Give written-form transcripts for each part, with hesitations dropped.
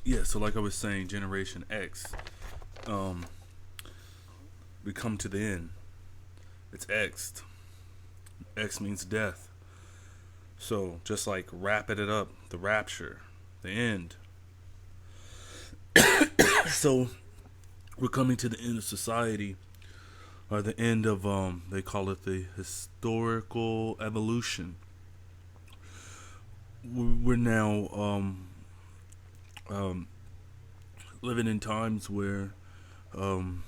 Yeah, so like I was saying, Generation X, um, we come to the end. It's X. X means death. So just like wrapping it up, the rapture, the end. So we're coming to the end of society, or the end of they call it the historical evolution. We're now um, living in times where um,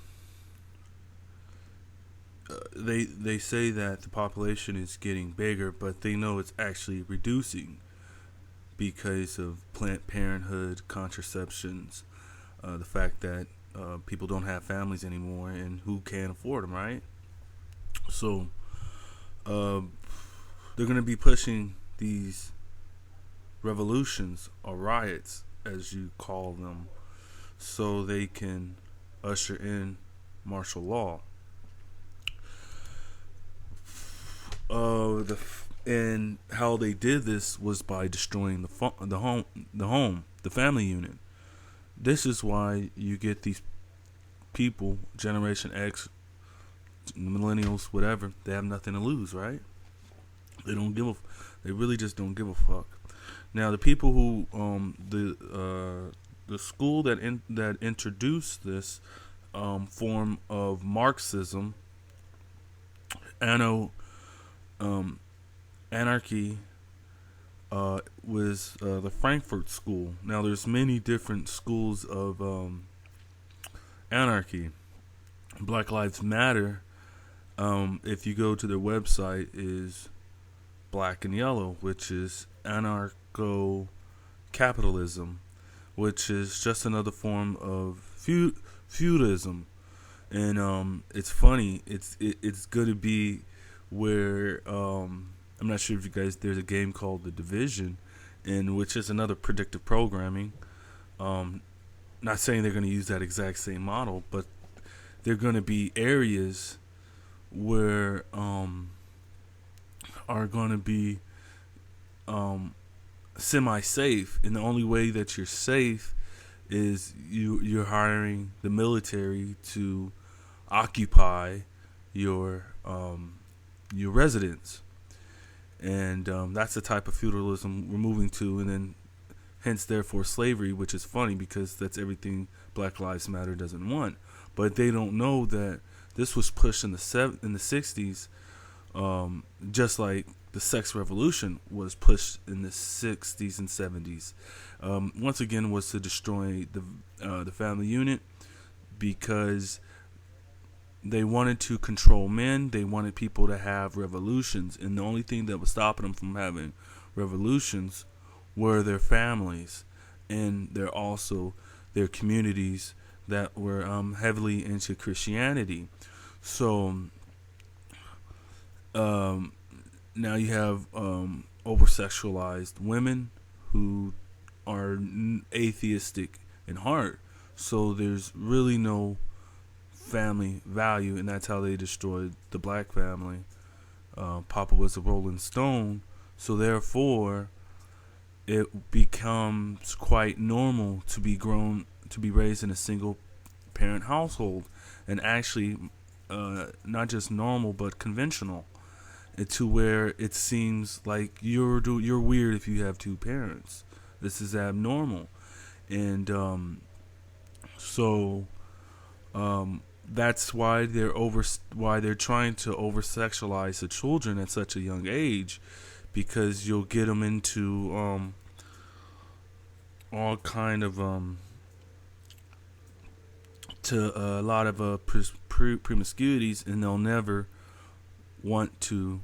they say that the population is getting bigger, but they know it's actually reducing because of Planned Parenthood, contraceptions, the fact that people don't have families anymore, and who can afford them, right? So uh, they're going to be pushing these revolutions or riots, as you call them, so they can usher in martial law. And how they did this was by destroying the family unit. This is why you get these people, Generation X, millennials, whatever. They have nothing to lose, right? They don't give a. They really just don't give a fuck. Now, the people who the school that introduced this form of Marxism, anno um, anarchy, was the Frankfurt School. Now, there's many different schools of anarchy. Black Lives Matter, if you go to their website, is black and yellow, which is anarcho capitalism, which is just another form of feudalism. And it's funny. It's going to be where I'm not sure if you guys. There's a game called The Division, and which is another predictive programming. Um, Not saying they're going to use that exact same model, but they're going to be areas where are going to be semi-safe, and the only way that you're safe is you're hiring the military to occupy your residence, and that's the type of feudalism we're moving to, and then hence therefore slavery, which is funny because that's everything Black Lives Matter doesn't want, but they don't know that this was pushed in the 60s, just like the sex revolution was pushed in the 60s and 70s. Once again, was to destroy the family unit because they wanted to control men. They wanted people to have revolutions, and the only thing that was stopping them from having revolutions were their families, and their communities that were heavily into Christianity. So now you have over sexualized women who are atheistic in heart. So there's really no family value, and that's how they destroyed the black family. Papa was a Rolling Stone, so therefore it becomes quite normal to be raised in a single parent household, and actually not just normal but conventional, to where it seems like you're weird if you have two parents. This is abnormal, and so that's why they're trying to over sexualize the children at such a young age, because you'll get them into all kind of to a lot of promiscuities, and they'll never want to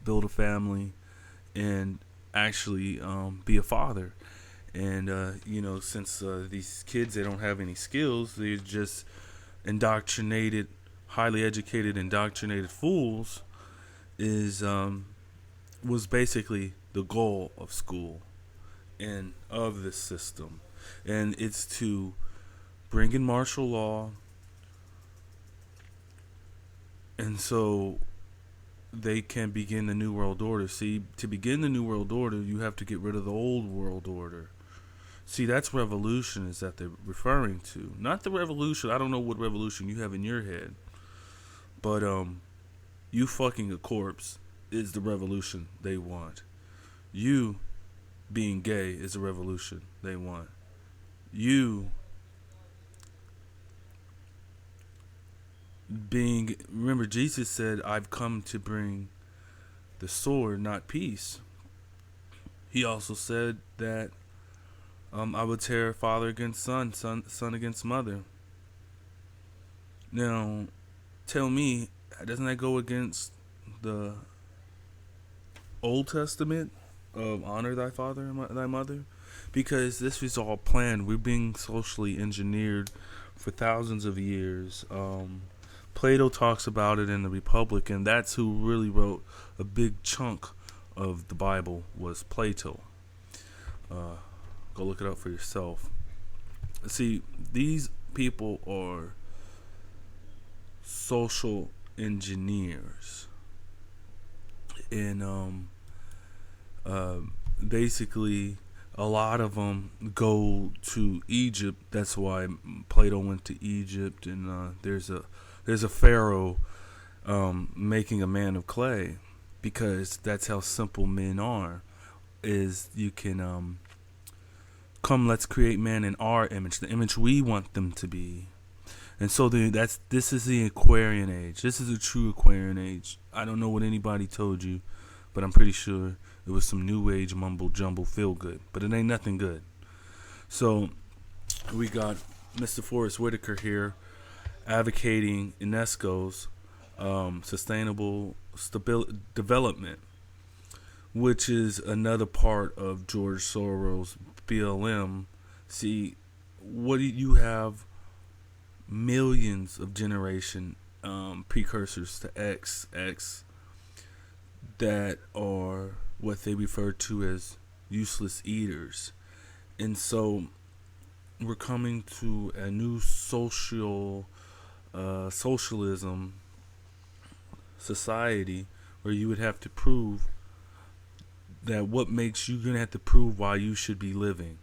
build a family and actually be a father. And since these kids, they don't have any skills, they're just indoctrinated, highly educated, indoctrinated fools. Is Was basically the goal of school and of this system, and it's to bring in martial law, and so they can begin the new world order. See, to begin the new world order, you have to get rid of the old world order. See, that's revolution is that they're referring to. Not the revolution. I don't know what revolution you have in your head. But you fucking a corpse is the revolution they want. You being gay is the revolution they want. You being, remember Jesus said, I've come to bring the sword, not peace. He also said that I would tear father against son against mother. Now, tell me, doesn't that go against the Old Testament of honor thy father and thy mother? Because this was all planned. We're being socially engineered for thousands of years. Plato talks about it in the Republic, and that's who really wrote a big chunk of the Bible was Plato. Go look it up for yourself. See, these people are social engineers, and basically a lot of them go to Egypt. That's why Plato went to Egypt, and there's a pharaoh making a man of clay, because that's how simple men are. Is you can come, let's create man in our image, the image we want them to be. And so this is the Aquarian age. This is a true Aquarian age. I don't know what anybody told you, but I'm pretty sure it was some new age mumble jumble feel good, but it ain't nothing good. So we got Mr. Forrest Whitaker here advocating UNESCO's sustainable development, which is another part of George Soros' BLM. See, what do you have? Millions of generation precursors to X that are what they refer to as useless eaters. And so we're coming to a new socialism society where you would have to prove that what makes you gonna have to prove why you should be living.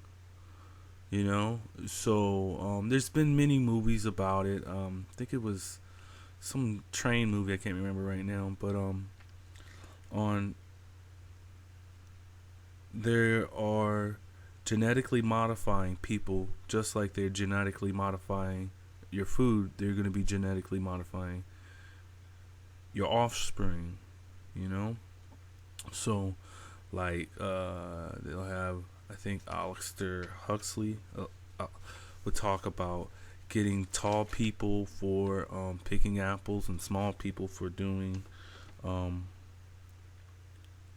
You know, so there's been many movies about it. I think it was some train movie, I can't remember right now, but there are genetically modifying people just like they're genetically modifying your food. They're going to be genetically modifying your offspring, you know. So like they'll have, I think Alistair Huxley would talk about getting tall people for picking apples and small people for doing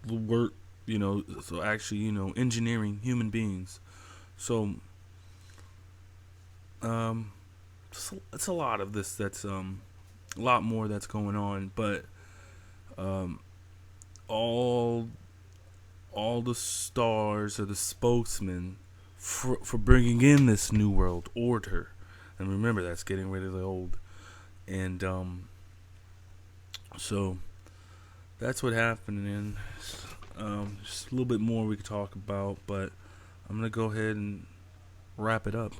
work, you know, so actually, you know, engineering human beings. So it's a lot of this that's a lot more that's going on, but all the stars are the spokesmen for bringing in this new world order. And remember, that's getting rid of the old. And so that's what happened. And just a little bit more we could talk about, but I'm going to go ahead and wrap it up.